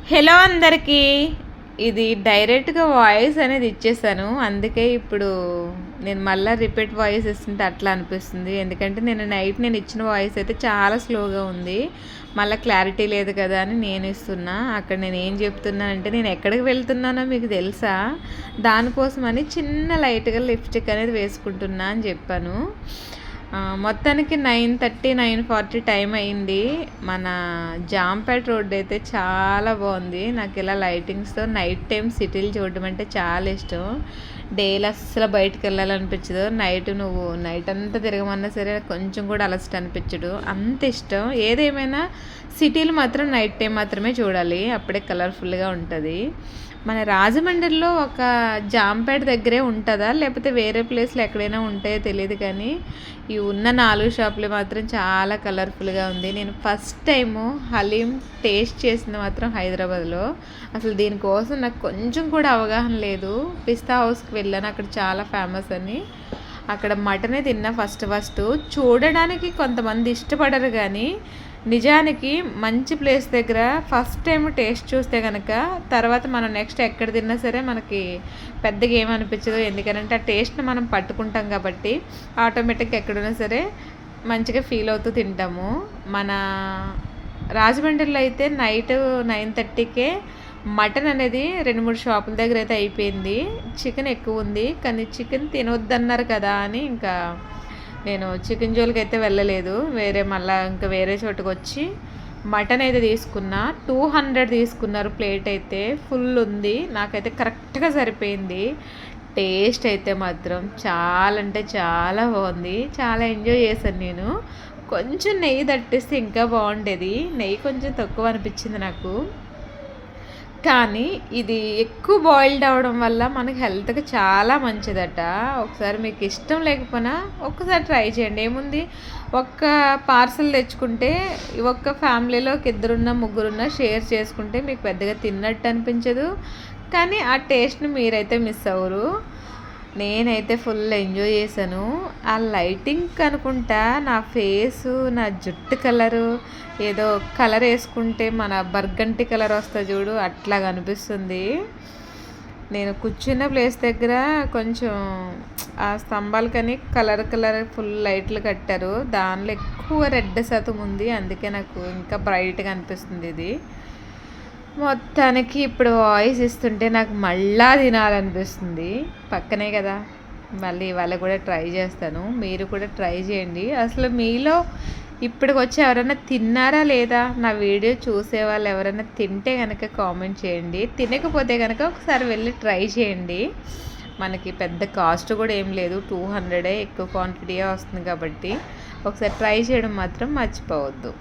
Hello అందరికీ. ఇది డైరెక్ట్గా వాయిస్ అనేది ఇచ్చేసాను, అందుకే ఇప్పుడు నేను మళ్ళీ రిపీట్ వాయిస్ ఇస్తుంటే అట్లా అనిపిస్తుంది. ఎందుకంటే నేను ఇచ్చిన వాయిస్ అయితే చాలా స్లోగా ఉంది, మళ్ళీ క్లారిటీ లేదు కదా అని నేను ఇస్తున్నా. అక్కడ నేను ఏం చెప్తున్నానంటే నేను ఎక్కడికి వెళ్తున్నానో మీకు తెలుసా, దానికోసమని చిన్న లైట్గా లిప్స్టిక్ అనేది వేసుకుంటున్నా అని చెప్పాను. మొత్తానికి 9:30 9:40 టైం అయింది. మన జాంపేట రోడ్ అయితే చాలా బాగుంది. నాకు ఇలా లైటింగ్స్తో నైట్ టైం సిటీలు చూడడం అంటే చాలా ఇష్టం. డేలో అస్సలు బయటకు వెళ్ళాలనిపించదు. నువ్వు నైట్ అంతా తిరగమన్నా సరే కొంచెం కూడా అలసట అనిపించదు, అంత ఇష్టం. ఏదేమైనా సిటీలు మాత్రం నైట్ టైం మాత్రమే చూడాలి, అప్పుడే కలర్ఫుల్గా ఉంటుంది. మన రాజమండ్రిలో ఒక జాంపేట దగ్గరే ఉంటుందా లేకపోతే వేరే ప్లేస్లో ఎక్కడైనా ఉంటాయో తెలియదు, కానీ ఈ ఉన్న 4 షాపులు మాత్రం చాలా కలర్ఫుల్గా ఉంది. నేను ఫస్ట్ టైము హలీం టేస్ట్ చేసింది మాత్రం హైదరాబాద్లో. అసలు దీనికోసం నాకు కొంచెం కూడా అవగాహన లేదు. పిస్తా హౌస్కి వెళ్ళాను, అక్కడ చాలా ఫేమస్ అని. అక్కడ మటనే తిన్నా ఫస్ట్. చూడడానికి కొంతమంది ఇష్టపడరు, కానీ నిజానికి మంచి ప్లేస్ దగ్గర ఫస్ట్ టైం టేస్ట్ చూస్తే కనుక తర్వాత మనం నెక్స్ట్ ఎక్కడ తిన్నా సరే మనకి పెద్దగా ఏమనిపించదు. ఎందుకంటే ఆ టేస్ట్ని మనం పట్టుకుంటాం కాబట్టి ఆటోమేటిక్గా ఎక్కడున్నా సరే మంచిగా ఫీల్ అవుతూ తింటాము. మన రాజమండ్రిలో అయితే నైట్ 9:30కే మటన్ అనేది 2-3 షాపుల దగ్గర అయితే అయిపోయింది. చికెన్ ఎక్కువ ఉంది, కానీ చికెన్ తినొద్దన్నారు కదా అని ఇంకా నేను చికెన్ జోలికి అయితే వెళ్ళలేదు. ఇంకా వేరే చోటుకు వచ్చి మటన్ అయితే తీసుకున్నా. 200 తీసుకున్నారు ప్లేట్, అయితే ఫుల్ ఉంది. నాకైతే కరెక్ట్గా సరిపోయింది. టేస్ట్ అయితే మాత్రం చాలా అంటే చాలా బాగుంది, చాలా ఎంజాయ్ చేశాను నేను. కొంచెం నెయ్యి తట్టిస్తే ఇంకా బాగుండేది, నెయ్యి కొంచెం తక్కువ అనిపించింది నాకు. కానీ ఇది ఎక్కువ బాయిల్డ్ అవ్వడం వల్ల మనకి హెల్త్కి చాలా మంచిదట. ఒకసారి మీకు ఇష్టం లేకపోయినా ఒక్కసారి ట్రై చేయండి. ఏముంది, ఒక్క పార్సల్ తెచ్చుకుంటే ఒక్క ఫ్యామిలీలో 2 ముగ్గురున్న షేర్ చేసుకుంటే మీకు పెద్దగా తిన్నట్టు అనిపించదు, కానీ ఆ టేస్ట్ని మీరైతే మిస్ అవ్వరు. నేనైతే ఫుల్ ఎంజాయ్ చేశాను. ఆ లైటింగ్ అనుకుంటా నా ఫేసు, నా జుట్టు కలరు ఏదో కలర్ వేసుకుంటే మన బర్గంటి కలర్ వస్తుంది చూడు, అట్లా కనిపిస్తుంది. నేను కూర్చున్న ప్లేస్ దగ్గర కొంచెం ఆ స్తంభాలకని కలర్ ఫుల్ లైట్లు కట్టారు, దానిలో ఎక్కువ రెడ్ శాతం ఉంది, అందుకే నాకు ఇంకా బ్రైట్గా అనిపిస్తుంది ఇది. మొత్తానికి ఇప్పుడు వాయిస్ ఇస్తుంటే నాకు మళ్ళా తినాలనిపిస్తుంది. పక్కనే కదా, మళ్ళీ ఇవాళ కూడా ట్రై చేస్తాను, మీరు కూడా ట్రై చేయండి. అసలు మీలో ఇప్పటికి వచ్చి ఎవరైనా తిన్నారా లేదా, నా వీడియో చూసే వాళ్ళు ఎవరైనా తింటే కనుక కామెంట్ చేయండి. తినకపోతే కనుక ఒకసారి వెళ్ళి ట్రై చేయండి. మనకి పెద్ద కాస్ట్ కూడా ఏం లేదు, 200 ఎక్కువ క్వాంటిటీయే వస్తుంది కాబట్టి ఒకసారి ట్రై చేయడం మాత్రం మర్చిపోవద్దు.